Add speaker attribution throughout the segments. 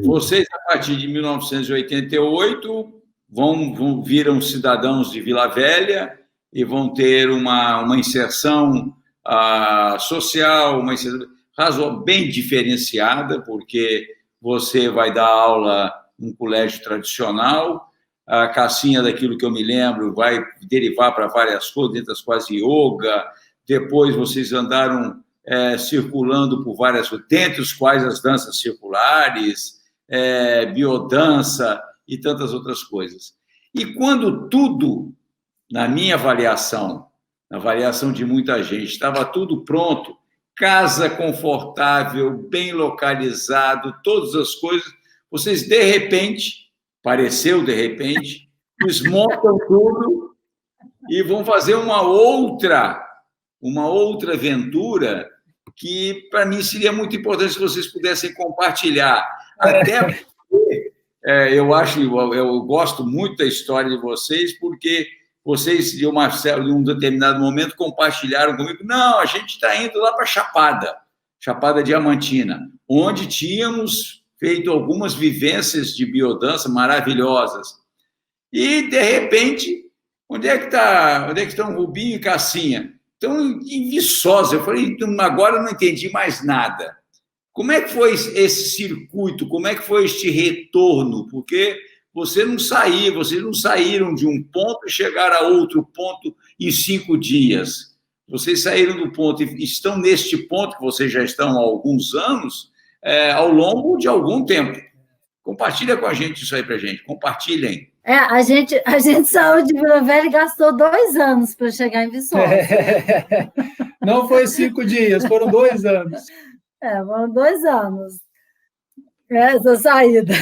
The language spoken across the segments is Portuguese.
Speaker 1: Vocês, a partir de 1988, viram cidadãos de Vila Velha e vão ter uma inserção social, uma inserção bem diferenciada, porque você vai dar aula num colégio tradicional, a Cassinha, daquilo que eu me lembro, vai derivar para várias coisas, dentre as quais yoga, depois vocês andaram circulando por várias, dentre os quais as danças circulares, biodança e tantas outras coisas. E quando tudo, na minha avaliação, na avaliação de muita gente, estava tudo pronto, casa confortável, bem localizado, todas as coisas, vocês, de repente, desmontam tudo e vão fazer uma outra aventura que, para mim, seria muito importante se vocês pudessem compartilhar. Até porque eu gosto muito da história de vocês, porque vocês, de um determinado momento, compartilharam comigo. Não, a gente está indo lá para Chapada Diamantina, onde tínhamos feito algumas vivências de biodança maravilhosas. E, de repente, onde é que estão Rubinho e Cassinha? Estão em Viçosa. Eu falei, agora eu não entendi mais nada. Como é que foi esse circuito? Como é que foi este retorno? Porque vocês não saíram de um ponto e chegaram a outro ponto em 5 dias. Vocês saíram do ponto e estão neste ponto, que vocês já estão há alguns anos, ao longo de algum tempo. Compartilha com a gente isso aí para a gente. Compartilhem.
Speaker 2: A gente saiu de Vila Velha e gastou 2 anos para chegar em Viçosa.
Speaker 3: Não foi 5 dias, foram 2 anos.
Speaker 2: Foram 2 anos. Essa saída.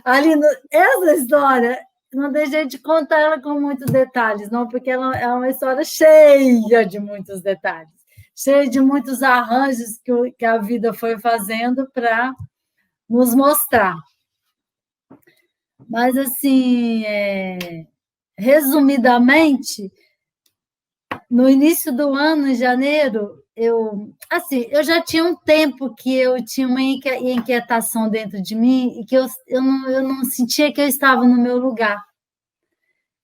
Speaker 2: Aline, essa história, não deixei de contar ela com muitos detalhes, não, porque ela é uma história cheia de muitos detalhes, cheia de muitos arranjos que a vida foi fazendo para nos mostrar. Mas, assim, resumidamente, no início do ano, em janeiro, eu já tinha um tempo que eu tinha uma inquietação dentro de mim e que eu não sentia que eu estava no meu lugar.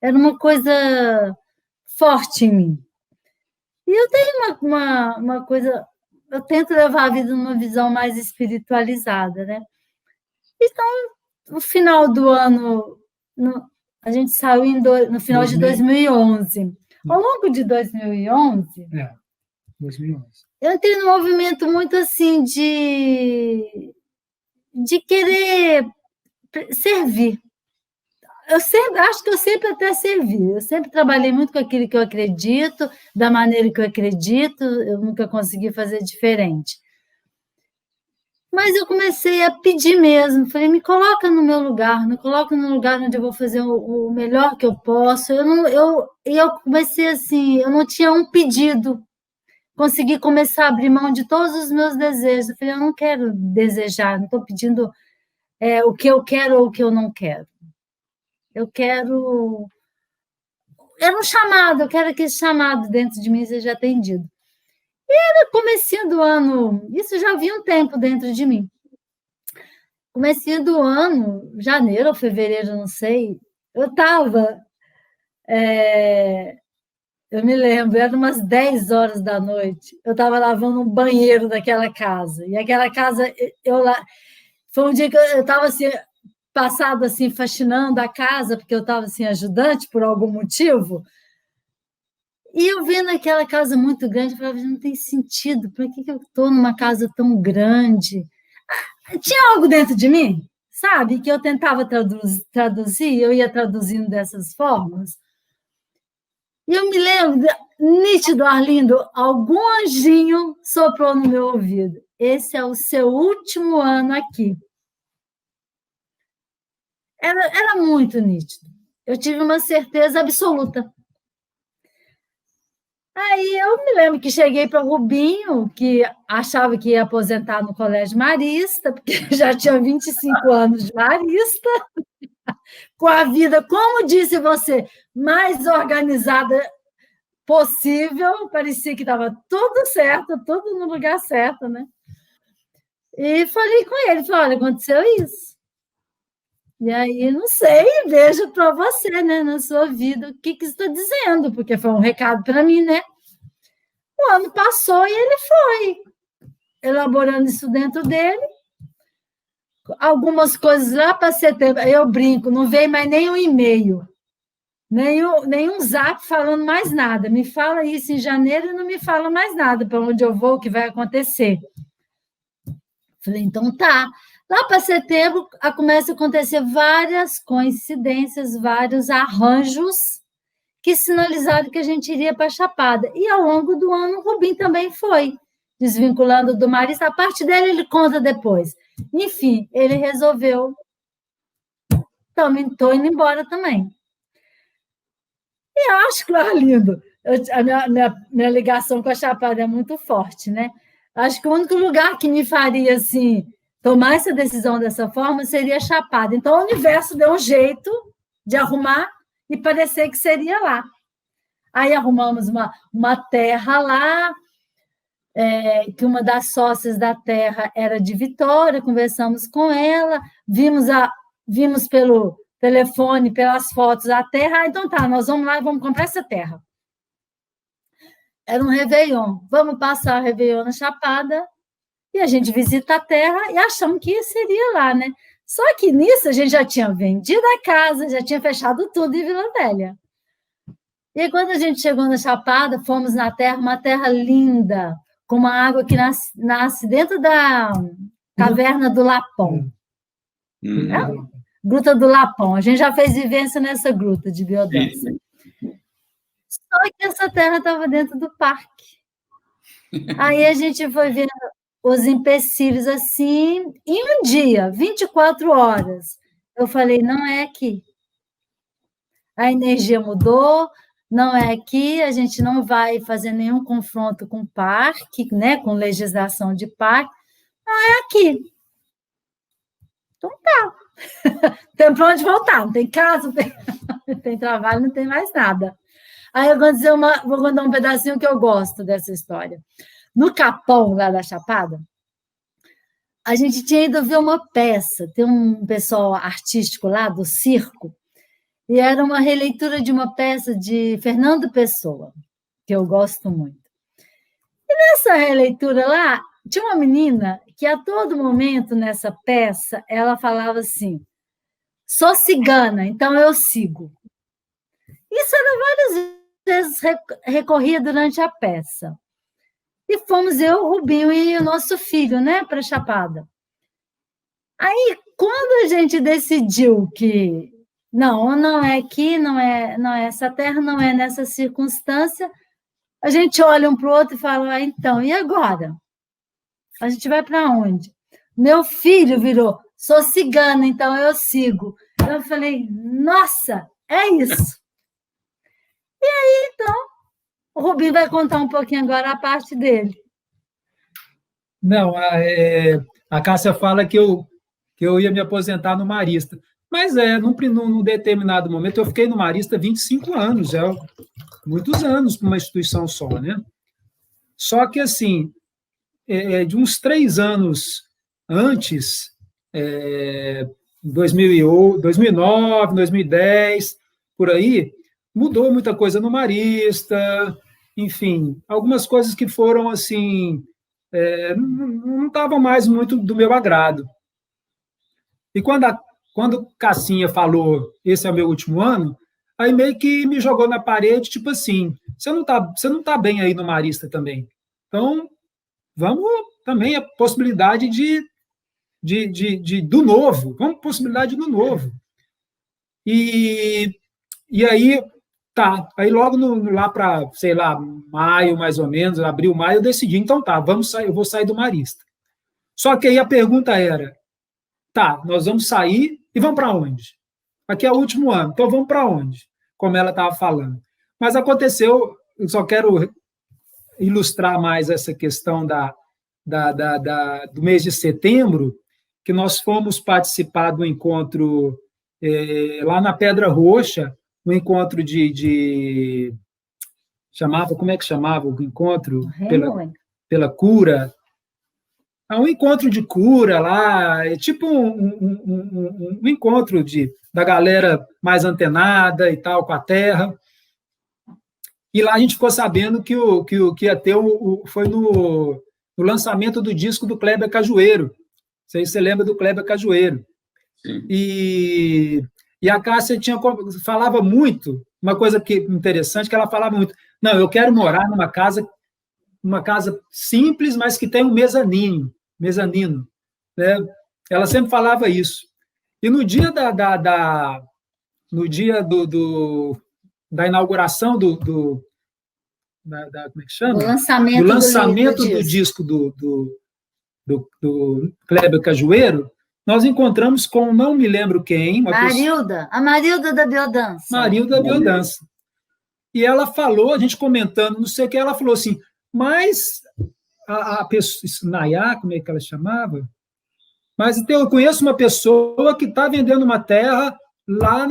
Speaker 2: Era uma coisa forte em mim. E eu tenho uma coisa... Eu tento levar a vida numa visão mais espiritualizada, né? Então, no final do ano, a gente saiu no final de 2011. Ao longo de 2011...
Speaker 3: 2011.
Speaker 2: Eu entrei num movimento muito assim de querer servir. Acho que eu sempre até servi. Eu sempre trabalhei muito com aquilo que eu acredito, da maneira que eu acredito, eu nunca consegui fazer diferente. Mas eu comecei a pedir mesmo, falei, me coloca no meu lugar, me coloca no lugar onde eu vou fazer o melhor que eu posso. Eu comecei assim, eu não tinha um pedido. Consegui começar a abrir mão de todos os meus desejos. Eu falei, eu não quero desejar, não estou pedindo o que eu quero ou o que eu não quero. Eu quero... Era um chamado, eu quero que esse chamado dentro de mim seja atendido. E era comecinho do ano, isso já havia um tempo dentro de mim. Comecinho do ano, janeiro ou fevereiro, não sei, eu estava... Eu me lembro, era umas 10 horas da noite, eu estava lavando um banheiro daquela casa, e aquela casa, foi um dia que eu estava assim, passado assim, faxinando a casa, porque eu estava assim, ajudante por algum motivo, e eu vendo aquela casa muito grande, eu falava, não tem sentido, por que eu estou numa casa tão grande? Tinha algo dentro de mim, sabe, que eu tentava traduzir, eu ia traduzindo dessas formas. E eu me lembro, nítido, Arlindo, algum anjinho soprou no meu ouvido. Esse é o seu último ano aqui. Era muito nítido. Eu tive uma certeza absoluta. Aí eu me lembro que cheguei para o Rubinho, que achava que ia aposentar no Colégio Marista, porque já tinha 25 anos de Marista, com a vida, como disse você, mais organizada possível, parecia que estava tudo certo, tudo no lugar certo, né? E falei com ele, falei, olha, aconteceu isso. E aí, não sei, vejo para você, né, na sua vida, o que você está dizendo, porque foi um recado para mim, né? O ano passou e ele foi elaborando isso dentro dele. Algumas coisas lá para setembro, eu brinco, não veio mais nem um e-mail, nem um zap falando mais nada. Me fala isso em janeiro e não me fala mais nada para onde eu vou, o que vai acontecer. Falei, então tá. Lá para setembro, começa a acontecer várias coincidências, vários arranjos que sinalizaram que a gente iria para a Chapada. E ao longo do ano, o Rubim também foi, desvinculando do Marista. A parte dele ele conta depois. Enfim, ele resolveu. Estou indo embora também. E eu acho que é lindo. A minha ligação com a Chapada é muito forte, né? Acho que o único lugar que me faria assim, tomar essa decisão dessa forma seria a Chapada. Então, o universo deu um jeito de arrumar e parecer que seria lá. Aí arrumamos uma terra lá, que uma das sócias da terra era de Vitória, conversamos com ela, vimos pelo telefone, pelas fotos a terra, então tá, nós vamos lá e vamos comprar essa terra. Era um Réveillon, vamos passar o Réveillon na Chapada, e a gente visita a terra e achamos que seria lá, né? Só que nisso a gente já tinha vendido a casa, já tinha fechado tudo em Vila Velha. E quando a gente chegou na Chapada, fomos na terra, uma terra linda, com uma água que nasce dentro da caverna do Lapão. Gruta do Lapão. A gente já fez vivência nessa gruta de biodança. Só que essa terra estava dentro do parque. Aí a gente foi vendo os empecilhos assim, em um dia, 24 horas. Eu falei, não é aqui. A energia mudou, não é aqui, a gente não vai fazer nenhum confronto com o parque, né, com legislação de parque, não é aqui. Então tá. Tem para onde voltar, não tem casa, não tem trabalho, não tem mais nada. Aí eu vou contar um pedacinho que eu gosto dessa história. No Capão, lá da Chapada, a gente tinha ido ver uma peça, tem um pessoal artístico lá do circo, e era uma releitura de uma peça de Fernando Pessoa, que eu gosto muito. E nessa releitura lá, tinha uma menina que a todo momento nessa peça, ela falava assim, sou cigana, então eu sigo. Isso era várias vezes recorria durante a peça. E fomos eu, o Rubinho e o nosso filho, né, para a Chapada. Aí, quando a gente decidiu que não é aqui, não é essa terra, não é nessa circunstância, a gente olha um para o outro e fala, então, e agora? A gente vai para onde? Meu filho virou, sou cigana, então eu sigo. Eu falei, nossa, é isso. E aí, então, o Rubinho vai contar um pouquinho agora a parte dele.
Speaker 3: Não, a Cássia fala que eu ia me aposentar no Marista. Mas num determinado momento, eu fiquei no Marista 25 anos, muitos anos para uma instituição só, né? Só que, assim, de uns 3 anos antes, 2009, 2010, por aí, mudou muita coisa no Marista, enfim, algumas coisas que foram, assim, não estavam mais muito do meu agrado. E quando Cassinha falou, esse é o meu último ano, aí meio que me jogou na parede, tipo assim, você não tá bem aí no Marista também. Então, vamos também a possibilidade do novo, vamos possibilidade do novo. E aí, tá, aí logo lá para, sei lá, maio, mais ou menos, abril, maio, eu decidi, então tá, eu vou sair do Marista. Só que aí a pergunta era, tá, nós vamos sair e vamos para onde? Aqui é o último ano, então vamos para onde? Como ela estava falando. Mas aconteceu, eu só quero ilustrar mais essa questão do mês de setembro, que nós fomos participar do encontro lá na Pedra Roxa, um encontro chamava, como é que chamava o encontro? Pela cura. a um encontro de cura lá, é tipo um encontro da galera mais antenada e tal, com a Terra. E lá a gente ficou sabendo que ia ter foi no lançamento do disco do Kleber Cajueiro. Não sei se você lembra do Kleber Cajueiro.
Speaker 1: Sim.
Speaker 3: E a Cássia falava muito, uma coisa interessante, que ela falava muito, não, eu quero morar numa casa simples, mas que tem um mezanino, né? Ela sempre falava isso. E no dia da inauguração como é que chama?
Speaker 2: Do
Speaker 3: lançamento do disco do Kleber Cajueiro, nós encontramos com, não me lembro quem...
Speaker 2: A Marilda da Biodança.
Speaker 3: Marilda da Biodança. E ela falou, a gente comentando, não sei o que, ela falou assim, mas a pessoa, Nayá, como é que ela chamava? Mas então, eu conheço uma pessoa que está vendendo uma terra lá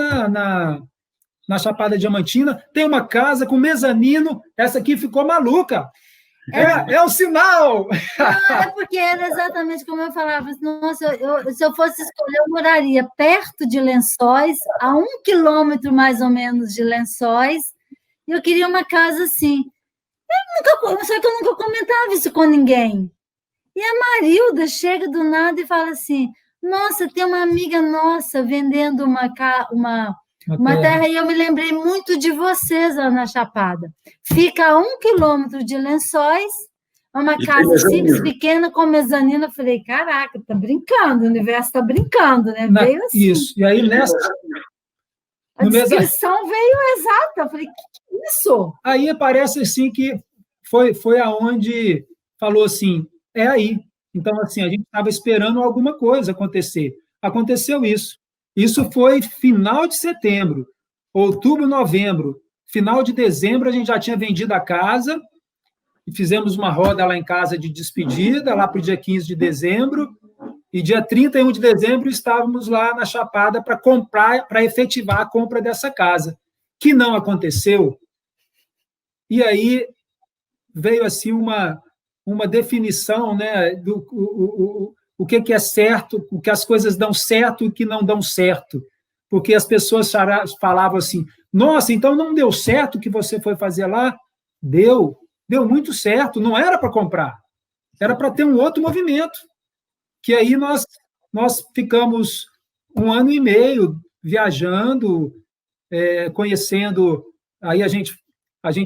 Speaker 3: na Chapada Diamantina, tem uma casa com mezanino, essa aqui ficou maluca. É um sinal!
Speaker 2: É porque era exatamente como eu falava. Nossa, se eu fosse escolher, eu moraria perto de Lençóis, a 1 quilômetro mais ou menos de Lençóis, e eu queria uma casa assim. Só que eu nunca comentava isso com ninguém. E a Marilda chega do nada e fala assim, nossa, tem uma amiga nossa vendendo uma terra, e eu me lembrei muito de vocês lá na Chapada. Fica a 1 quilômetro de Lençóis, uma casa simples, pequena, com mezanino. Eu falei, caraca, tá brincando, o universo tá brincando, né? Veio assim.
Speaker 3: Isso, e aí nessa...
Speaker 2: A descrição veio exata. Eu falei, que é isso?
Speaker 3: Aí parece assim que foi aonde falou assim, é aí. Então, assim, a gente estava esperando alguma coisa acontecer. Aconteceu isso. Isso foi final de setembro, outubro, novembro. Final de dezembro, a gente já tinha vendido a casa e fizemos uma roda lá em casa de despedida, lá para o dia 15 de dezembro, e dia 31 de dezembro estávamos lá na Chapada para comprar, para efetivar a compra dessa casa, que não aconteceu. E aí veio assim uma definição, né, do o que é certo, o que as coisas dão certo e o que não dão certo. Porque as pessoas falavam assim, nossa, então não deu certo o que você foi fazer lá? Deu muito certo, não era para comprar, era para ter um outro movimento. Que aí nós ficamos 1 ano e meio viajando, conhecendo, aí a gente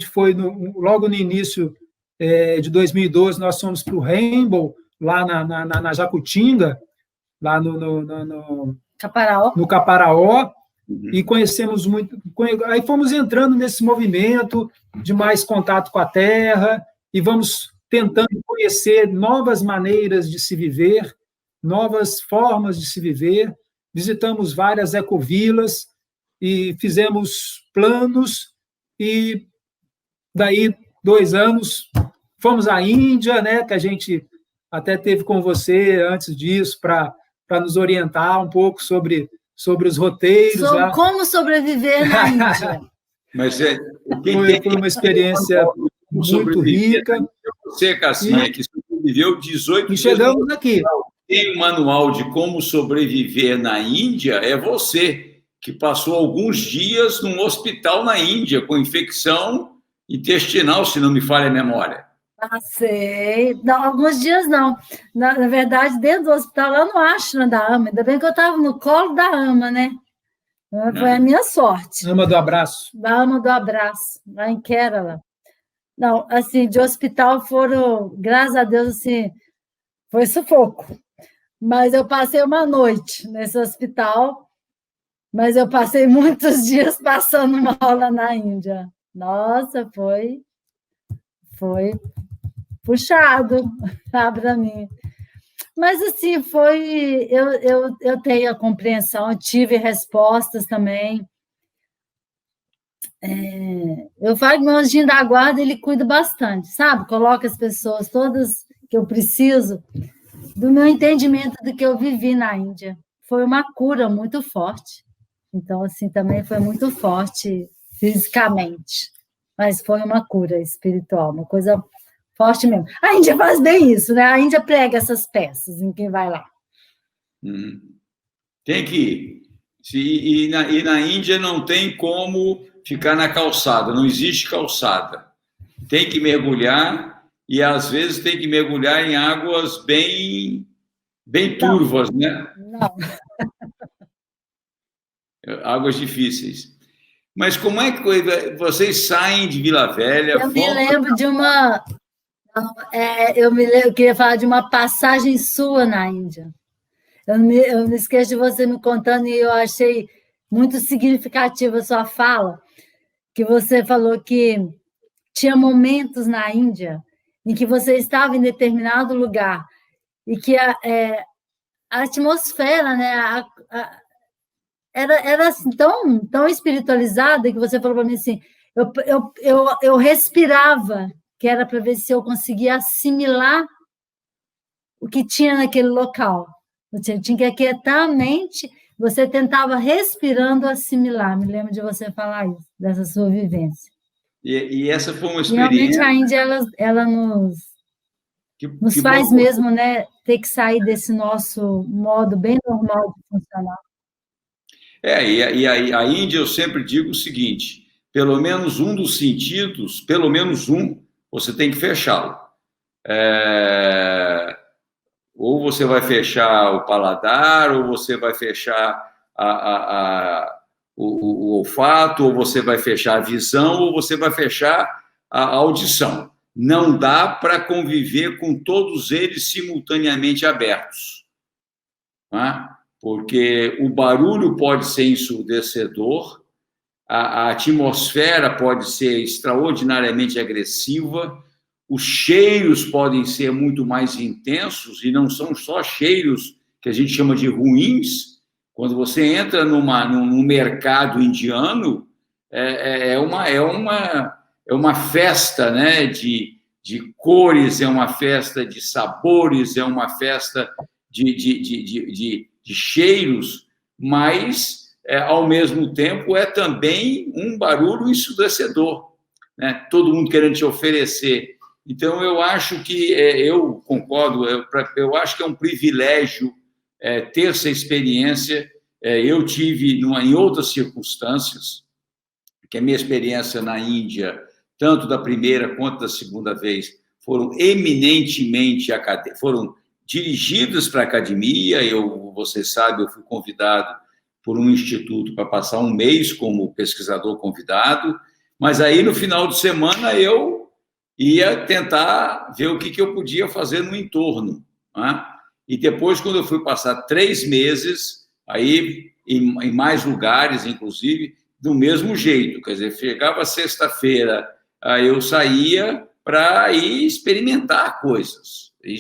Speaker 3: foi, logo no início de 2012, nós fomos para o Rainbow, lá na Jacutinga, lá no Caparaó, e conhecemos muito. Aí fomos entrando nesse movimento de mais contato com a terra, e vamos tentando conhecer novas maneiras de se viver, novas formas de se viver. Visitamos várias ecovilas e fizemos planos, e daí 2 anos fomos à Índia, né, que a gente até teve com você antes disso, para nos orientar um pouco sobre os roteiros.
Speaker 2: Como sobreviver na Índia.
Speaker 1: Mas
Speaker 3: foi uma experiência muito rica.
Speaker 1: Você, Cassinha, que sobreviveu 18 dias.
Speaker 3: E chegamos aqui.
Speaker 1: Tem um manual de como sobreviver na Índia, é você, que passou alguns dias num hospital na Índia com infecção intestinal, se não me falha a memória.
Speaker 2: Ah, sei. Não, alguns dias não. Na verdade, dentro do hospital, lá no ashram da AMA. Ainda bem que eu estava no colo da AMA, né? Foi a minha sorte.
Speaker 3: AMA do abraço.
Speaker 2: Da AMA do abraço, lá em Kerala. Não, assim, de hospital foram, graças a Deus, assim, foi sufoco. Mas eu passei uma noite nesse hospital, mas eu passei muitos dias passando mal lá na Índia. Nossa, foi puxado para mim. Mas, assim, eu tenho a compreensão, eu tive respostas também. Eu falo que meu anjinho da guarda, ele cuida bastante, sabe? Coloca as pessoas todas que eu preciso, do meu entendimento do que eu vivi na Índia. Foi uma cura muito forte. Então, assim, também foi muito forte fisicamente, mas foi uma cura espiritual, uma coisa Forte mesmo. A Índia faz bem isso, né? A Índia prega essas peças em quem vai lá.
Speaker 1: Tem que ir. E na Índia não tem como ficar na calçada, não existe calçada. Tem que mergulhar, e às vezes tem que mergulhar em águas bem turvas, né?
Speaker 2: Não.
Speaker 1: Águas difíceis. Mas como é que vocês saem de Vila Velha?
Speaker 2: Eu me lembro de uma... eu queria falar de uma passagem sua na Índia. Eu não esqueço de você me contando, e eu achei muito significativa a sua fala, que você falou que tinha momentos na Índia em que você estava em determinado lugar e que a atmosfera, né, era assim, tão espiritualizada, que você falou para mim assim, eu respirava, que era para ver se eu conseguia assimilar o que tinha naquele local. Você tinha que aquietar a mente, você tentava respirando assimilar. Me lembro de você falar isso, dessa sua vivência.
Speaker 1: E essa foi uma experiência...
Speaker 2: Realmente a Índia, ela nos faz mesmo, né, ter que sair desse nosso modo bem normal de funcionar.
Speaker 1: E a Índia, eu sempre digo o seguinte, pelo menos um dos sentidos, pelo menos um, você tem que fechá-lo. Ou você vai fechar o paladar, ou você vai fechar o olfato, ou você vai fechar a visão, ou você vai fechar a audição. Não dá para conviver com todos eles simultaneamente abertos. Né? Porque o barulho pode ser ensurdecedor, a atmosfera pode ser extraordinariamente agressiva, os cheiros podem ser muito mais intensos, e não são só cheiros que a gente chama de ruins. Quando você entra num mercado indiano, é uma festa, né, de cores, é uma festa de sabores, é uma festa de cheiros, mas, ao mesmo tempo, é também um barulho ensurdecedor, né? Todo mundo querendo te oferecer. Então, eu acho que, eu concordo, eu acho que é um privilégio ter essa experiência. Eu tive em outras circunstâncias, que a minha experiência na Índia, tanto da primeira quanto da segunda vez, foram eminentemente foram dirigidas para a academia. Você sabe, eu fui convidado por um instituto para passar um mês como pesquisador convidado, mas aí, no final de semana, eu ia tentar ver o que eu podia fazer no entorno. Né? E depois, quando eu fui passar 3 meses, aí em mais lugares, inclusive, do mesmo jeito, quer dizer, chegava sexta-feira, aí eu saía para ir experimentar coisas, e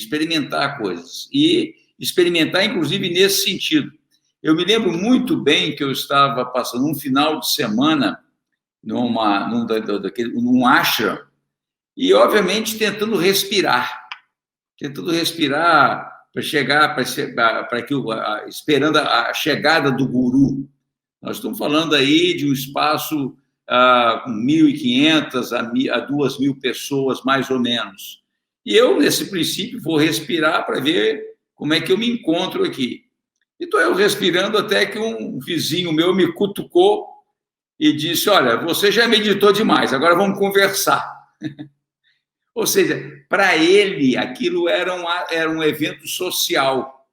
Speaker 1: experimentar, inclusive, nesse sentido. Eu me lembro muito bem que eu estava passando um final de semana num ashram, e, obviamente, tentando respirar para chegar, esperando a chegada do guru. Nós estamos falando aí de um espaço com 1.500 a 2.000 pessoas, mais ou menos. E eu, nesse princípio, vou respirar para ver como é que eu me encontro aqui. E estou eu respirando até que um vizinho meu me cutucou e disse: olha, você já meditou demais, agora vamos conversar. Ou seja, para ele, aquilo era um evento social.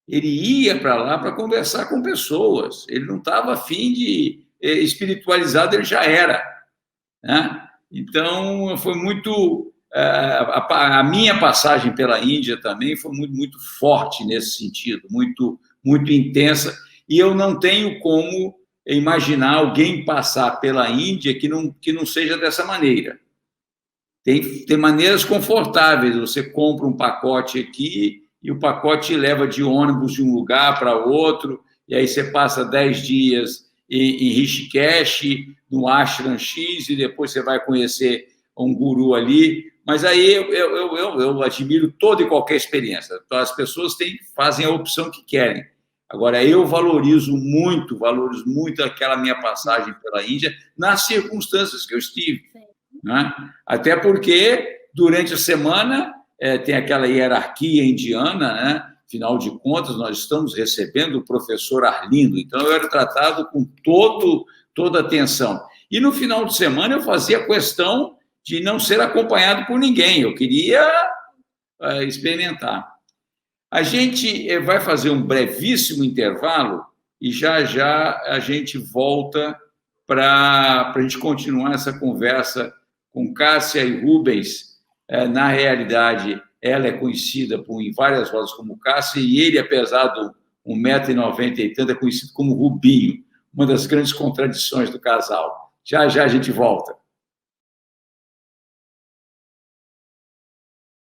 Speaker 1: Ele ia para lá para conversar com pessoas. Ele não estava a fim de espiritualizado, ele já era. Né? Então, foi muito... A minha passagem pela Índia também foi muito, muito forte nesse sentido, muito, muito intensa. E eu não tenho como imaginar alguém passar pela Índia que não seja dessa maneira. Tem maneiras confortáveis. Você compra um pacote aqui e o pacote te leva de ônibus de um lugar para outro, e aí você passa 10 dias em Rishikesh, no Ashram X, e depois você vai conhecer um guru ali. Mas aí eu admiro toda e qualquer experiência. Então, as pessoas fazem a opção que querem. Agora, eu valorizo muito aquela minha passagem pela Índia nas circunstâncias que eu estive. Né? Até porque durante a semana, tem aquela hierarquia indiana, né? Afinal de contas, nós estamos recebendo o professor Arlindo, então eu era tratado com toda atenção. E no final de semana eu fazia questão de não ser acompanhado por ninguém, eu queria experimentar. A gente vai fazer um brevíssimo intervalo e já a gente volta para a gente continuar essa conversa com Cássia e Rubens. Na realidade, ela é conhecida em várias vozes como Cássia e ele, apesar do 1,90 m e tanto, é conhecido como Rubinho, uma das grandes contradições do casal. Já a gente volta.